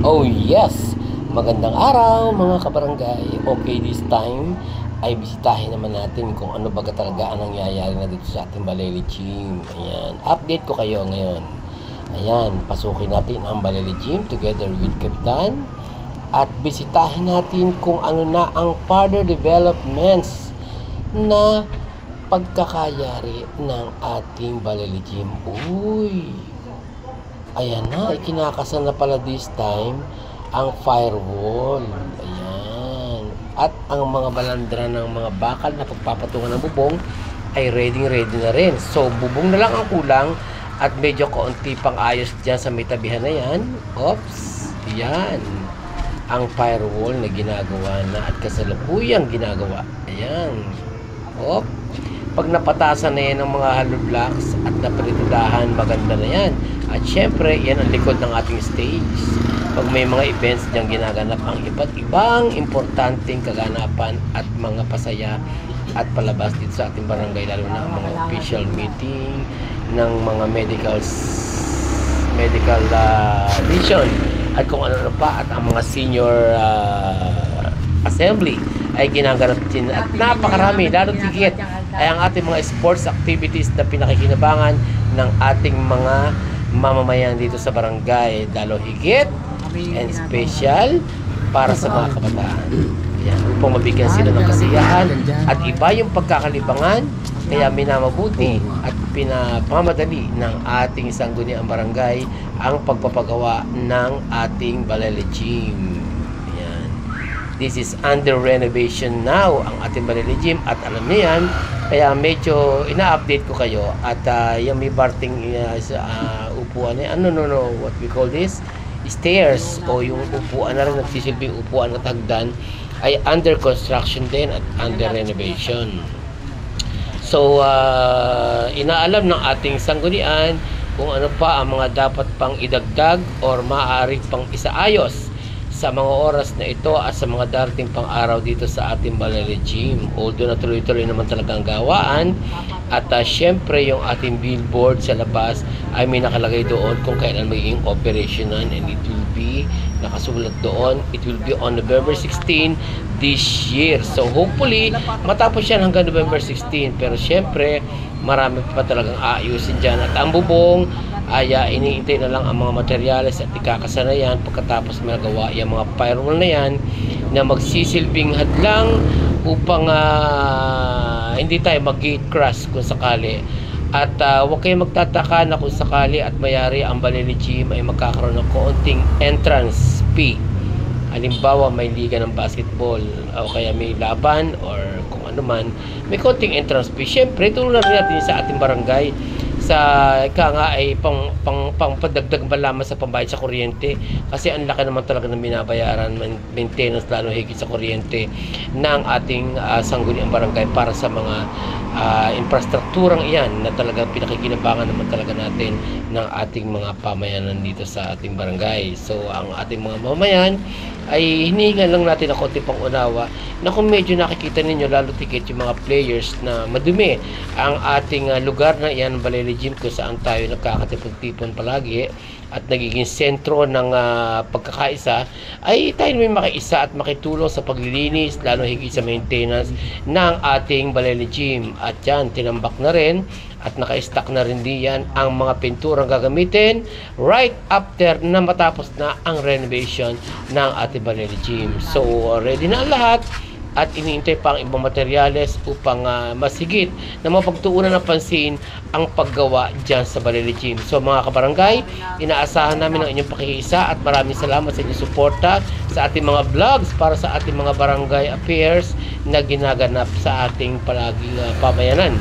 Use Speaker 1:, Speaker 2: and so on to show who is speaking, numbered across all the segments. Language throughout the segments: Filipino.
Speaker 1: Oh yes! Magandang araw mga kabarangay. Okay, this time ay bisitahin naman natin kung ano ba talaga ang nangyayari na dito sa ating Balele Gym. Ayan, update ko kayo ngayon. Ayan, pasukin natin ang Balele Gym together with Kapitan at bisitahin natin kung ano na ang further developments na pagkakayari ng ating Balele Gym. Uy! Ayan na, ikinakasal na pala this time ang firewall. Ayan. At ang mga balandra ng mga bakal na pagpapatungan ng bubong ay ready na rin. So, bubong na lang ang kulang at medyo kaunti pang ayos dyan sa may tabihan na yan. Oops. Ayan. Ang firewall na ginagawa na at kasalukuyang ginagawa. Ayan. Oop. Pag napatasan na yan ng mga hollow blocks at napalitudahan, maganda na yan. At syempre, yan ang likod ng ating stage. Pag may mga events diyang ginaganap ang iba't ibang importanteng kaganapan at mga pasaya at palabas dito sa ating barangay, lalo na ang mga official meeting ng mga medical mission at kung ano pa, at ang mga senior assembly ay ginaganap din at napakarami, lalo tigit ay ang ating mga sports activities na pinakikinabangan ng ating mga mamamayan dito sa barangay, lalo higit and special para sa mga kabataan. Yan, upang mabigyan sila ng kasiyahan at iba yung pagkakalibangan, kaya minamabuti at pinapamadali ng ating sangguniang barangay ang pagpapagawa ng ating Balele Gym. Yan. This is under renovation now ang ating Balele Gym at alam niyo yan, kaya medyo ina-update ko kayo at yung may barting upuan na what we call this stairs o yung upuan na rin nagsisilbing upuan at hagdan ay under construction din at under renovation. So inaalam ng ating sanggunian kung ano pa ang mga dapat pang idagdag or maaari pang isaayos sa mga oras na ito at sa mga darating pang araw dito sa ating Balele Gym. Although na tuloy-tuloy naman talaga ang gawaan at syempre yung ating billboard sa labas ay may nakalagay doon kung kailan magiging operational and it will be nakasulat doon, it will be on November 16 this year. So hopefully matapos yan hanggang November 16, pero syempre marami pa talagang aayusin dyan at ang bubong ay iniintay na lang ang mga materyales at ikakasana yan pagkatapos magawa yung mga firewall na yan na magsisilbing hadlang upang hindi tayo mag-gate crash kung sakali. At huwag kayong magtataka na kung sakali at mayari ang Balele Gym ay magkakaroon ng kaunting entrance fee. Halimbawa may liga ng basketball o kaya may laban or kung ano man, may kaunting entrance fee. Siyempre, tulungan rin natin sa ating barangay sa nga ay pang padagdag ba lamang sa pambayad sa kuryente, kasi ang laki naman talaga ng binabayaran maintenance lalo higit sa kuryente ng ating sangguniang barangay para sa mga infrastrukturang iyan na talagang pinakikinabangan naman talaga natin ng ating mga pamayanan dito sa ating barangay. So ang ating mga mamayan ay hinihingan lang natin ng konti pang unawa na kung medyo nakikita ninyo lalo tikit yung mga players na madumi ang ating lugar na iyan, Balele Gym, kung saan tayo nagkakatipon-tipon palagi at nagiging sentro ng pagkakaisa, ay tayo may makiisa at makitulong sa paglilinis lalo higit sa maintenance ng ating Balele Gym. At yan, tinambak na rin at naka-stock na rin diyan ang mga pinturang gagamitin right after na matapos na ang renovation ng ating Balele Gym. So ready na ang lahat at iniintay pa ang ibang materyales upang mas higit na mapagtuunan ng pansin ang paggawa dyan sa Balele Gym. So mga kabarangay, inaasahan namin ang inyong pakikiisa at maraming salamat sa inyong suporta sa ating mga vlogs para sa ating mga barangay affairs na ginaganap sa ating palaging pamayanan.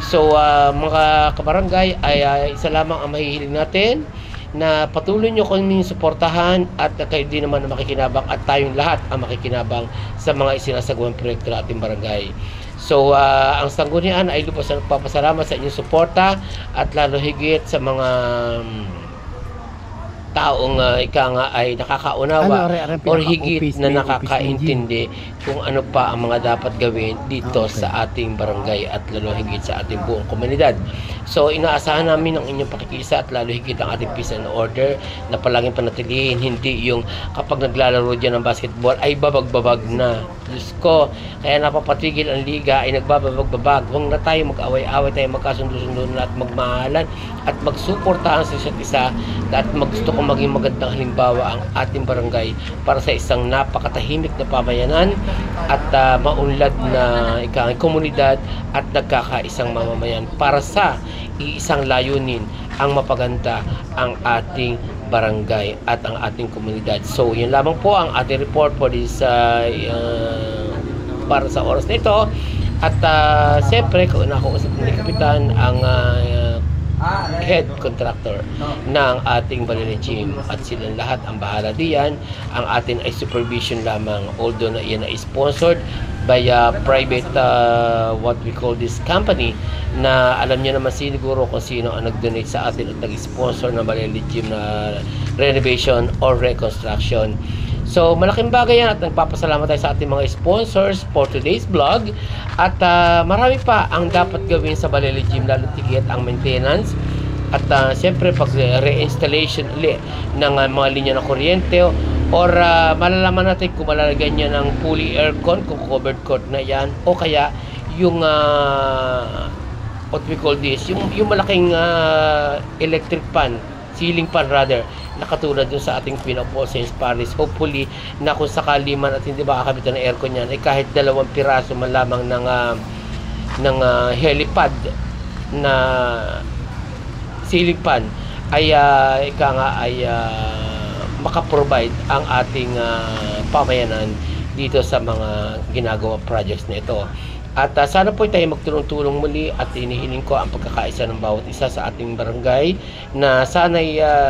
Speaker 1: So mga kabarangay, ay isa lamang ang mahihiling natin na patuloy nyo kaming suportahan at kayo din naman na makikinabang at tayong lahat ang makikinabang sa mga isinasagawang proyekto ng ating barangay. So ang sanggunian ay lubos na nagpapasalamat sa inyong suporta at lalo higit sa mga taong ika nga ay nakakaunawa or higit na nakakaintindi kung ano pa ang mga dapat gawin dito sa ating barangay at lalo higit sa ating buong komunidad. So inaasahan namin ang inyong pakikisa at lalo higit ang ating peace and order na palaging panatilihin, hindi yung kapag naglalaro dyan ng basketball ay babag-babag na. Diyos ko, kaya napapatigil ang liga ay nagbababag-babag. Huwag na tayo mag-away-away, tayo magkasundo-sundo na at magmahalan at magsuportahan sa isa't isa at gusto kong maging magandang halimbawa ang ating barangay para sa isang napakatahimik na pamayanan at maunlad na komunidad at nagkakaisang mamamayan para sa iisang layunin ang mapaganda ang ating barangay at ang ating komunidad. So, yun lamang po ang ating report for this para sa oras na ito. At siyempre, kung nakausap ni Kapitan ang head contractor ng ating Balele Gym at silang lahat ang bahala diyan. Ang atin ay supervision lamang, although na yan ay sponsored by a private what we call this company na alam niyo naman siguro kung sino ang nag-donate sa atin at nag-sponsor ng Balele Gym na renovation or reconstruction. So, malaking bagay yan at nagpapasalamat tayo sa ating mga sponsors for today's vlog. At marami pa ang dapat gawin sa Balele Gym, lalo tigit ang maintenance. At siyempre, pag reinstallation ulit ng mga linya ng kuryente or malalaman natin kung malalagyan niya ng fully aircon, kung covered court na yan, o kaya yung what we call this, yung malaking electric fan, ceiling fan rather, nakatulad dun sa ating Queen of All Saints Parish. Hopefully na kung sakali man at hindi makakabitan ng aircon yan, ay kahit 2 piraso man lamang ng helipad na ceiling fan ay makaprovide ang ating pamayanan dito sa mga ginagawa projects na ito. At sana po tayo magtulong-tulong muli at inihiling ko ang pagkakaisa ng bawat isa sa ating barangay na sana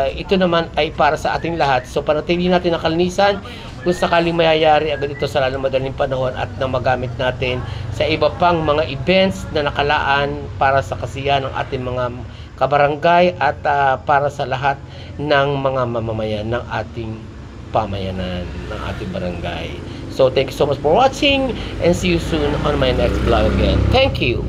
Speaker 1: ito naman ay para sa ating lahat. So panatili natin ang kalinisan kung sakaling mayayari agad ito sa lalong madaling panahon at na magamit natin sa iba pang mga events na nakalaan para sa kasiyahan ng ating mga kabarangay at para sa lahat ng mga mamamayan ng ating pamayanan ng ating barangay. So thank you so much for watching and see you soon on my next vlog again. Thank you.